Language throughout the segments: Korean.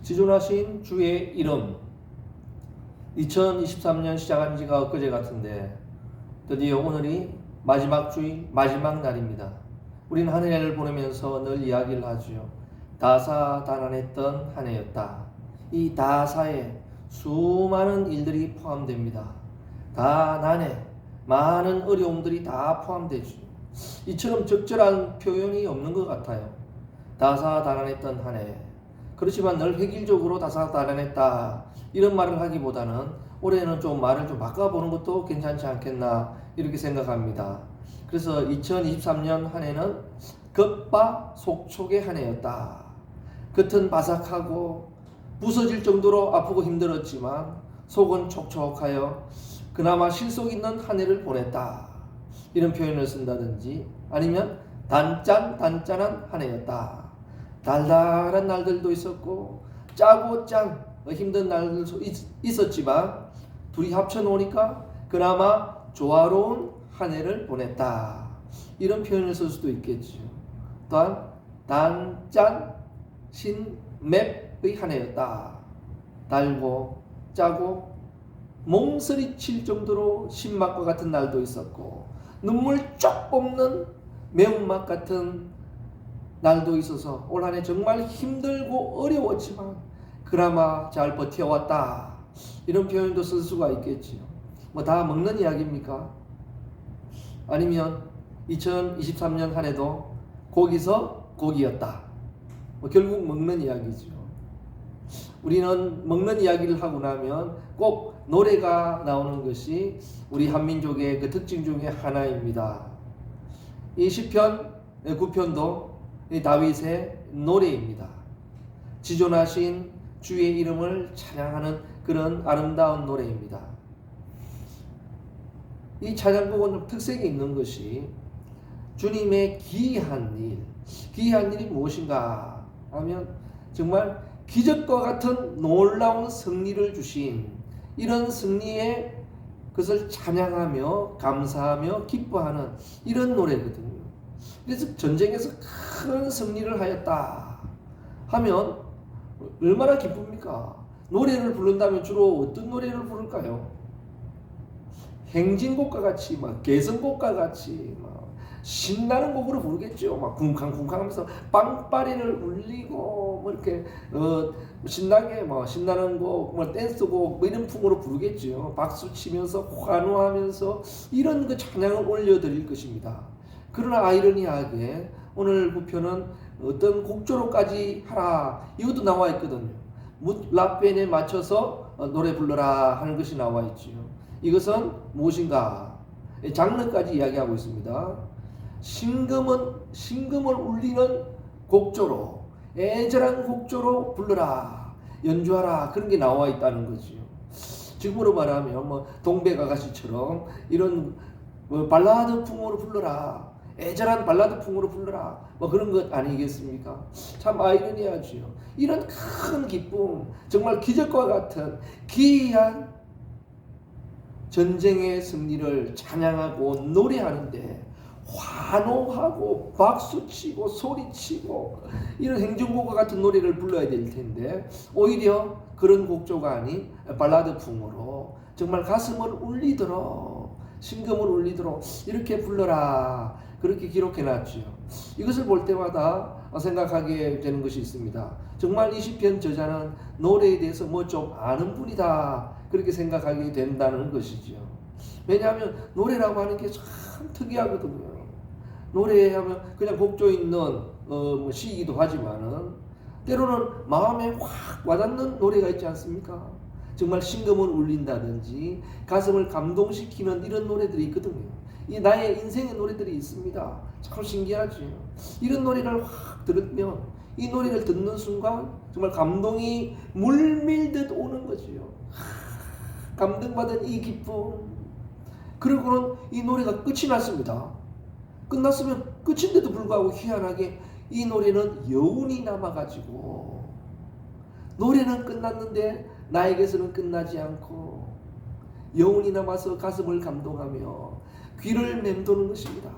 지존하신 주의 이름. 2023년 시작한 지가 엊그제 같은데 드디어 오늘이 마지막 주일, 마지막 날입니다. 우리는 한 해를 보내면서 늘 이야기를 하지요. 다사다난했던 한 해였다. 이 다사에 수많은 일들이 포함됩니다. 다난에 많은 어려움들이 다 포함되죠. 이처럼 적절한 표현이 없는 것 같아요. 다사다난했던 한 해. 그렇지만 늘 획일적으로 다사다난했다 이런 말을 하기보다는 올해는 좀 말을 좀 바꿔보는 것도 괜찮지 않겠나 이렇게 생각합니다. 그래서 2023년 한 해는 겉바속촉의 한 해였다. 겉은 바삭하고 부서질 정도로 아프고 힘들었지만 속은 촉촉하여 그나마 실속 있는 한 해를 보냈다. 이런 표현을 쓴다든지 아니면 단짠한 한 해였다. 달달한 날들도 있었고 짜고 짠 힘든 날들도 있었지만 둘이 합쳐놓으니까 그나마 조화로운 한 해를 보냈다. 이런 표현을 쓸 수도 있겠죠. 또한 단짠 신맵의 한 해였다. 달고 짜고 몸서리칠 정도로 신맛과 같은 날도 있었고 눈물 쪽 뽑는 매운맛 같은 날도 있어서 올 한 해 정말 힘들고 어려웠지만 그나마 잘 버텨왔다. 이런 표현도 쓸 수가 있겠지요. 뭐 다 먹는 이야기입니까? 아니면 2023년 한 해도 고기서 고기였다. 뭐 결국 먹는 이야기죠. 우리는 먹는 이야기를 하고 나면 꼭 노래가 나오는 것이 우리 한민족의 그 특징 중에 하나입니다. 이 시편 9편도 다윗의 노래입니다. 지존하신 주의 이름을 찬양하는 그런 아름다운 노래입니다. 이 찬양곡은 특색이 있는 것이 주님의 기이한 일이 무엇인가 하면 정말 기적과 같은 놀라운 승리를 주신 이런 승리에 그것을 찬양하며 감사하며 기뻐하는 이런 노래거든요. 그래서 전쟁에서 큰 승리를 하였다 하면 얼마나 기쁩니까? 노래를 부른다면 주로 어떤 노래를 부를까요? 행진곡과 같이 개성곡과 같이 신나는 곡으로 부르겠죠. 쿵쾅쿵쾅하면서 빵빠리를 울리고 이렇게 신나게 신나는 곡, 댄스곡 이런 풍으로 부르겠죠. 박수 치면서 환호하면서 이런 그 찬양을 올려드릴 것입니다. 그러나 아이러니하게 오늘 부표는 어떤 곡조로까지 하라 이것도 나와 있거든요. 랍벤에 맞춰서 노래 불러라 하는 것이 나와 있지요. 이것은 무엇인가? 장르까지 이야기하고 있습니다. 신금을 울리는 곡조로, 애절한 곡조로 불러라, 연주하라 그런 게 나와 있다는 거죠. 지금으로 말하면 동백아가씨처럼 이런 발라드 풍으로 불러라, 애절한 발라드 풍으로 불러라 그런 것 아니겠습니까? 참 아이러니하죠. 이런 큰 기쁨, 정말 기적과 같은 기이한 전쟁의 승리를 찬양하고 노래하는데 환호하고 박수치고 소리치고 이런 행진곡과 같은 노래를 불러야 될 텐데 오히려 그런 곡조가 아닌 발라드 풍으로 정말 가슴을 울리도록 신금을 울리도록 이렇게 불러라 그렇게 기록해놨죠. 이것을 볼 때마다 생각하게 되는 것이 있습니다. 정말 이 시편 저자는 노래에 대해서 좀 아는 분이다 그렇게 생각하게 된다는 것이죠. 왜냐하면 노래라고 하는 게 참 특이하거든요. 노래하면 그냥 곡조 있는 시이기도 하지만은 때로는 마음에 확 와닿는 노래가 있지 않습니까? 정말 신금을 울린다든지 가슴을 감동시키는 이런 노래들이 있거든요. 이 나의 인생의 노래들이 있습니다. 참 신기하죠. 이런 노래를 확 들으면 이 노래를 듣는 순간 정말 감동이 물밀듯 오는 거지요. 감동받은 이 기쁨. 그리고는 이 노래가 끝이 났습니다. 끝났으면 끝인데도 불구하고 희한하게 이 노래는 여운이 남아가지고 노래는 끝났는데 나에게서는 끝나지 않고 여운이 남아서 가슴을 감동하며 귀를 맴도는 것입니다.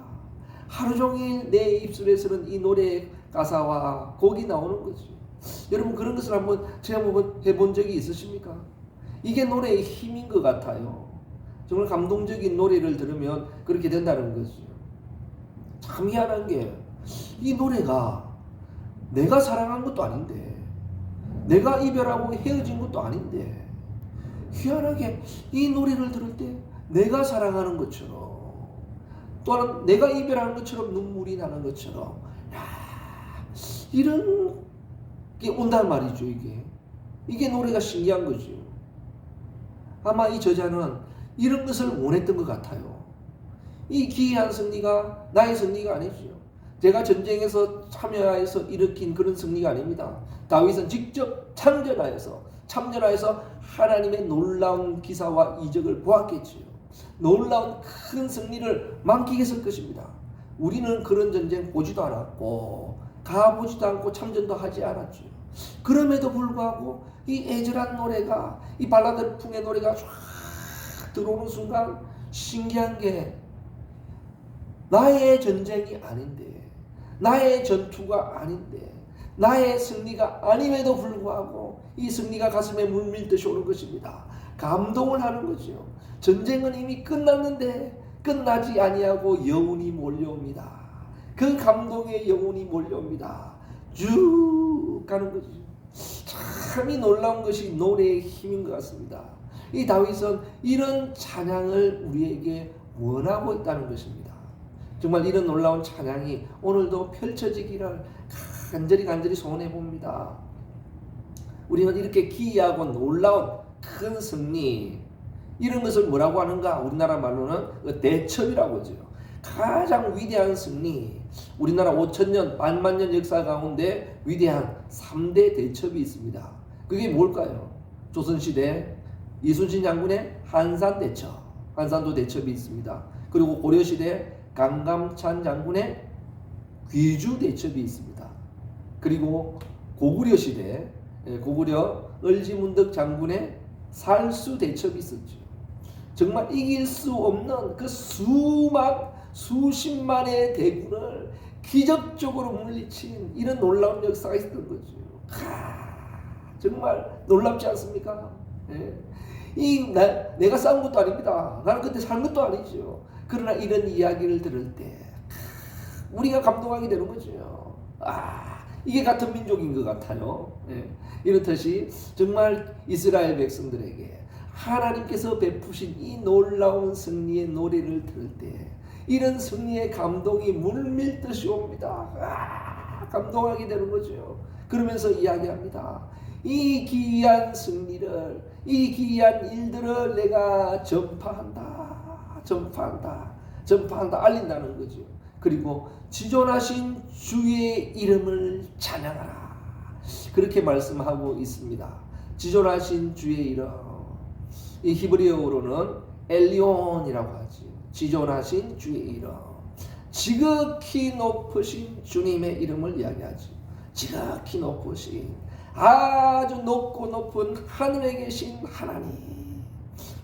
하루 종일 내 입술에서는 이 노래의 가사와 곡이 나오는 거죠. 여러분 그런 것을 한번 체험해본 적이 있으십니까? 이게 노래의 힘인 것 같아요. 정말 감동적인 노래를 들으면 그렇게 된다는 거죠. 참 희한한 게 이 노래가 내가 사랑한 것도 아닌데, 내가 이별하고 헤어진 것도 아닌데, 희한하게 이 노래를 들을 때 내가 사랑하는 것처럼, 또한 내가 이별하는 것처럼 눈물이 나는 것처럼, 이런 게 온단 말이죠. 이게 노래가 신기한 거죠. 아마 이 저자는 이런 것을 원했던 것 같아요. 이 기이한 승리가 나의 승리가 아니죠. 제가 전쟁에서 참여해서 일으킨 그런 승리가 아닙니다. 다윗은 직접 참전하여서 하나님의 놀라운 기사와 이적을 보았겠지요. 놀라운 큰 승리를 만끽했을 것입니다. 우리는 그런 전쟁 보지도 않았고 가보지도 않고 참전도 하지 않았죠. 그럼에도 불구하고 이 애절한 노래가, 이 발라드 풍의 노래가 쫙 들어오는 순간 신기한 게, 나의 전쟁이 아닌데, 나의 전투가 아닌데, 나의 승리가 아님에도 불구하고 이 승리가 가슴에 물밀듯이 오는 것입니다. 감동을 하는 거죠. 전쟁은 이미 끝났는데 끝나지 아니하고 여운이 몰려옵니다. 그 감동의 여운이 몰려옵니다. 쭉 가는 거죠. 참이 놀라운 것이 노래의 힘인 것 같습니다. 이 다윗은 이런 찬양을 우리에게 원하고 있다는 것입니다. 정말 이런 놀라운 찬양이 오늘도 펼쳐지기를 간절히 소원해 봅니다. 우리는 이렇게 기이하고 놀라운 큰 승리, 이런 것을 뭐라고 하는가? 우리나라 말로는 대첩이라고 하죠. 가장 위대한 승리, 우리나라 5천년, 만만년 역사 가운데 위대한 3대 대첩이 있습니다. 그게 뭘까요? 조선시대 이순신 장군의 한산대첩, 한산도 대첩이 있습니다. 그리고 고려시대 강감찬 장군의 귀주대첩이 있습니다. 그리고 고구려 시대, 고구려 을지문덕 장군의 살수대첩이 있었죠. 정말 이길 수 없는 그 수십만의 대군을 기적적으로 물리친 이런 놀라운 역사가 있었던 거죠. 정말 놀랍지 않습니까? 내가 싸운 것도 아닙니다. 나는 그때 산 것도 아니죠. 그러나 이런 이야기를 들을 때 우리가 감동하게 되는 거죠. 이게 같은 민족인 것 같아요. 이렇듯이 정말 이스라엘 백성들에게 하나님께서 베푸신 이 놀라운 승리의 노래를 들을 때 이런 승리의 감동이 물밀듯이 옵니다. 감동하게 되는 거죠. 그러면서 이야기합니다. 이 기이한 승리를, 이 기이한 일들을 내가 전파한다, 알린다는 거죠. 그리고 지존하신 주의 이름을 찬양하라, 그렇게 말씀하고 있습니다. 지존하신 주의 이름, 이 히브리어로는 엘리온이라고 하지. 지존하신 주의 이름, 지극히 높으신 주님의 이름을 이야기하지. 지극히 높으신, 아주 높고 높은 하늘에 계신 하나님,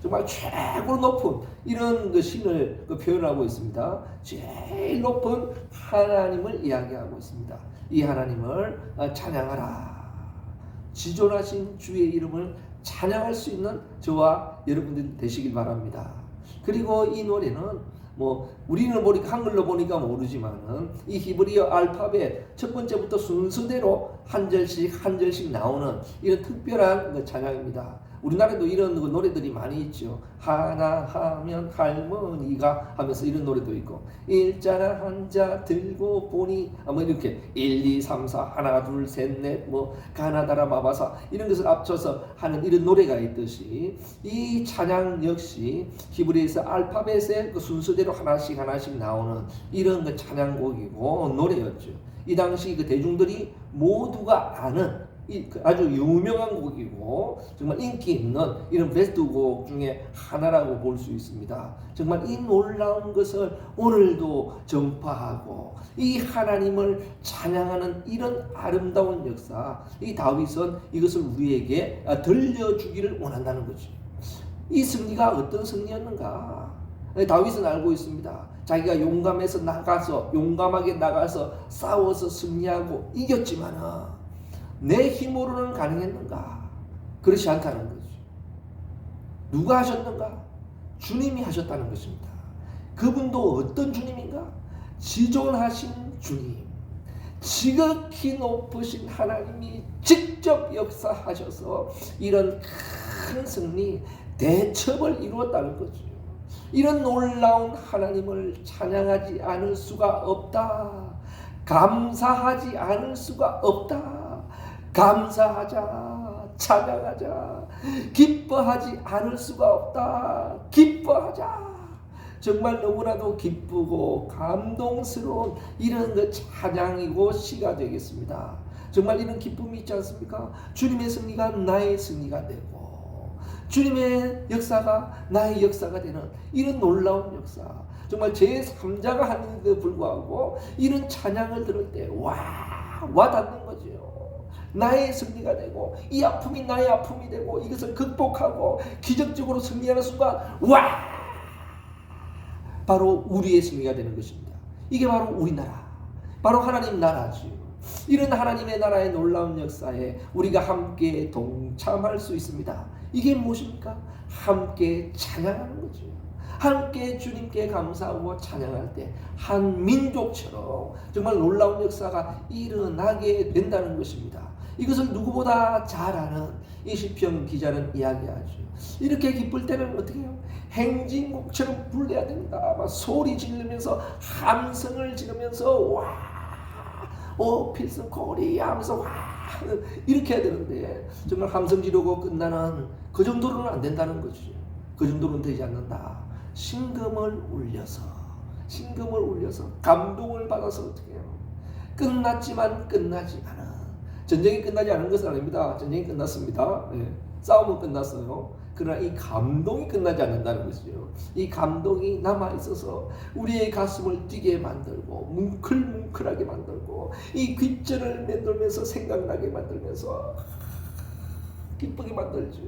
정말 최고 높은 이런 그 신을 표현하고 있습니다. 제일 높은 하나님을 이야기하고 있습니다. 이 하나님을 찬양하라. 지존하신 주의 이름을 찬양할 수 있는 저와 여러분들 되시길 바랍니다. 그리고 이 노래는 우리는 보니까 한글로 보니까 모르지만은 이 히브리어 알파벳 첫 번째부터 순서대로 한 절씩 나오는 이런 특별한 찬양입니다. 우리나라에도 이런 노래들이 많이 있죠. 하나 하면 할머니가 하면서 이런 노래도 있고, 일자나 한자 들고 보니 이렇게 1, 2, 3, 4 하나 둘 셋 넷 가나다라 마바사 이런 것을 합쳐서 하는 이런 노래가 있듯이 이 찬양 역시 히브리에서 알파벳의 그 순서대로 하나씩 나오는 이런 그 찬양곡이고 노래였죠. 이 당시 그 대중들이 모두가 아는 아주 유명한 곡이고 정말 인기 있는 이런 베스트 곡 중에 하나라고 볼 수 있습니다. 정말 이 놀라운 것을 오늘도 전파하고 이 하나님을 찬양하는 이런 아름다운 역사, 이 다윗은 이것을 우리에게 들려주기를 원한다는 거죠. 이 승리가 어떤 승리였는가? 다윗은 알고 있습니다. 자기가 용감하게 나가서 싸워서 승리하고 이겼지만은 내 힘으로는 가능했는가? 그렇지 않다는 거죠. 누가 하셨는가? 주님이 하셨다는 것입니다. 그분도 어떤 주님인가? 지존하신 주님, 지극히 높으신 하나님이 직접 역사하셔서 이런 큰 승리, 대첩을 이루었다는 거죠. 이런 놀라운 하나님을 찬양하지 않을 수가 없다. 감사하지 않을 수가 없다. 감사하자, 찬양하자, 기뻐하지 않을 수가 없다. 기뻐하자. 정말 너무나도 기쁘고 감동스러운 이런 그 찬양이고 시가 되겠습니다. 정말 이런 기쁨이 있지 않습니까? 주님의 승리가 나의 승리가 되고 주님의 역사가 나의 역사가 되는 이런 놀라운 역사. 정말 제3자가 하는데도 불구하고 이런 찬양을 들을 때 와닿는 거죠. 나의 승리가 되고 이 아픔이 나의 아픔이 되고 이것을 극복하고 기적적으로 승리하는 순간 바로 우리의 승리가 되는 것입니다. 이게 바로 우리나라, 바로 하나님 나라지요. 이런 하나님의 나라의 놀라운 역사에 우리가 함께 동참할 수 있습니다. 이게 무엇입니까? 함께 찬양하는 거죠. 함께 주님께 감사하고 찬양할 때 한 민족처럼 정말 놀라운 역사가 일어나게 된다는 것입니다. 이것을 누구보다 잘 아는 이 시편 기자는 이야기하죠. 이렇게 기쁠 때는 어떻게 해요? 행진곡처럼 불러야 됩니다. 막 소리 지르면서 함성을 지르면서 필승 코리아 하면서 이렇게 해야 되는데 정말 함성 지르고 끝나는 그 정도로는 안 된다는 거죠. 그 정도는 되지 않는다. 신금을 울려서 감동을 받아서 어떻게 해요? 끝났지만 끝나지 않은, 전쟁이 끝나지 않은 것은 아닙니다. 전쟁이 끝났습니다. 네. 싸움은 끝났어요. 그러나 이 감동이 끝나지 않는다는 것이죠. 이 감동이 남아있어서 우리의 가슴을 뛰게 만들고 뭉클뭉클하게 만들고 이 귓절을 맴돌면서 생각나게 만들면서 기쁘게 만들죠.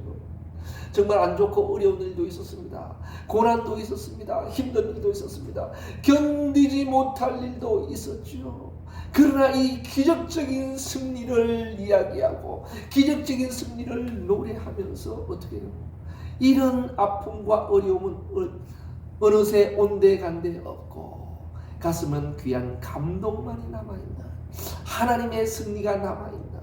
정말 안 좋고 어려운 일도 있었습니다. 고난도 있었습니다. 힘든 일도 있었습니다. 견디지 못할 일도 있었죠. 그러나 이 기적적인 승리를 이야기하고 기적적인 승리를 노래하면서 어떻게 해요? 이런 아픔과 어려움은 어느새 온데간데 없고 가슴은 귀한 감동만이 남아있는, 하나님의 승리가 남아있는,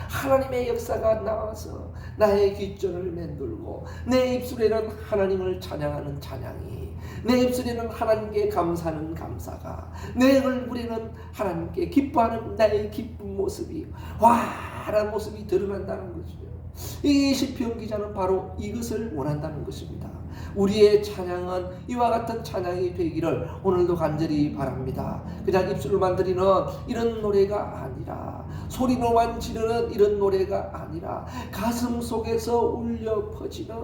하나님의 역사가 나와서 나의 귓전을 맴돌고 내 입술에는 하나님을 찬양하는 찬양이, 내 입술에는 하나님께 감사하는 감사가, 내 얼굴에는 하나님께 기뻐하는 나의 기쁜 모습이, 환한 모습이 드러난다는 거죠. 이 시편 기자는 바로 이것을 원한다는 것입니다. 우리의 찬양은 이와 같은 찬양이 되기를 오늘도 간절히 바랍니다. 그냥 입술로만 드리는 이런 노래가 아니라, 소리로만 지르는 이런 노래가 아니라 가슴 속에서 울려 퍼지는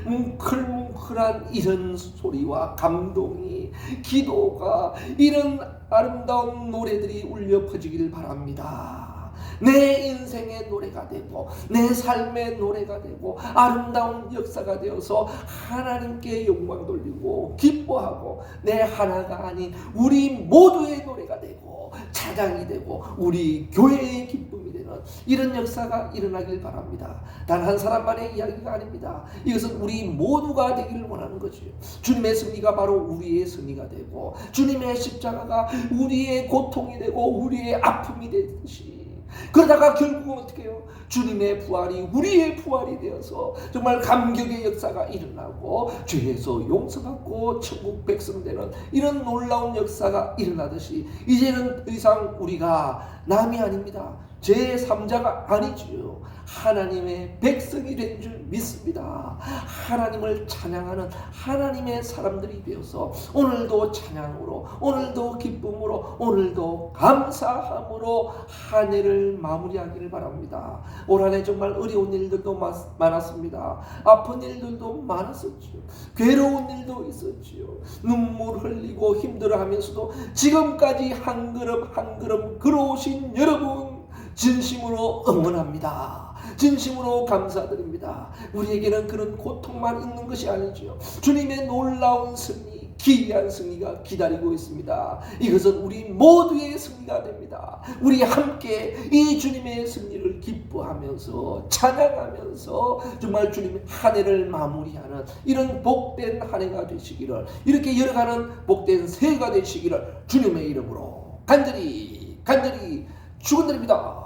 뭉클뭉클한 이런 소리와 감동이, 기도가, 이런 아름다운 노래들이 울려 퍼지길 바랍니다. 내 인생의 노래가 되고 내 삶의 노래가 되고 아름다운 역사가 되어서 하나님께 영광 돌리고 기뻐하고 내 하나가 아닌 우리 모두의 노래가 되고 찬양이 되고 우리 교회의 기쁨이 되는 이런 역사가 일어나길 바랍니다. 단 한 사람만의 이야기가 아닙니다. 이것은 우리 모두가 되기를 원하는 거죠. 주님의 승리가 바로 우리의 승리가 되고 주님의 십자가가 우리의 고통이 되고 우리의 아픔이 되듯이, 그러다가 결국은 어떻게 해요? 주님의 부활이 우리의 부활이 되어서 정말 감격의 역사가 일어나고 죄에서 용서받고 천국 백성 되는 이런 놀라운 역사가 일어나듯이 이제는 더 이상 우리가 남이 아닙니다. 제3자가 아니지요. 하나님의 백성이 된 줄 믿습니다. 하나님을 찬양하는 하나님의 사람들이 되어서 오늘도 찬양으로, 오늘도 기쁨으로, 오늘도 감사함으로 한 해를 마무리하기를 바랍니다. 올 한 해 정말 어려운 일들도 많았습니다. 아픈 일들도 많았었죠. 괴로운 일도 있었지요. 눈물 흘리고 힘들어하면서도 지금까지 한 걸음 한 걸음 걸어오신 여러분 진심으로 응원합니다. 진심으로 감사드립니다. 우리에게는 그런 고통만 있는 것이 아니죠. 주님의 놀라운 승리, 기이한 승리가 기다리고 있습니다. 이것은 우리 모두의 승리가 됩니다. 우리 함께 이 주님의 승리를 기뻐하면서 찬양하면서 정말 주님의 한 해를 마무리하는 이런 복된 한 해가 되시기를, 이렇게 열어가는 복된 새해가 되시기를 주님의 이름으로 간절히 축원드립니다.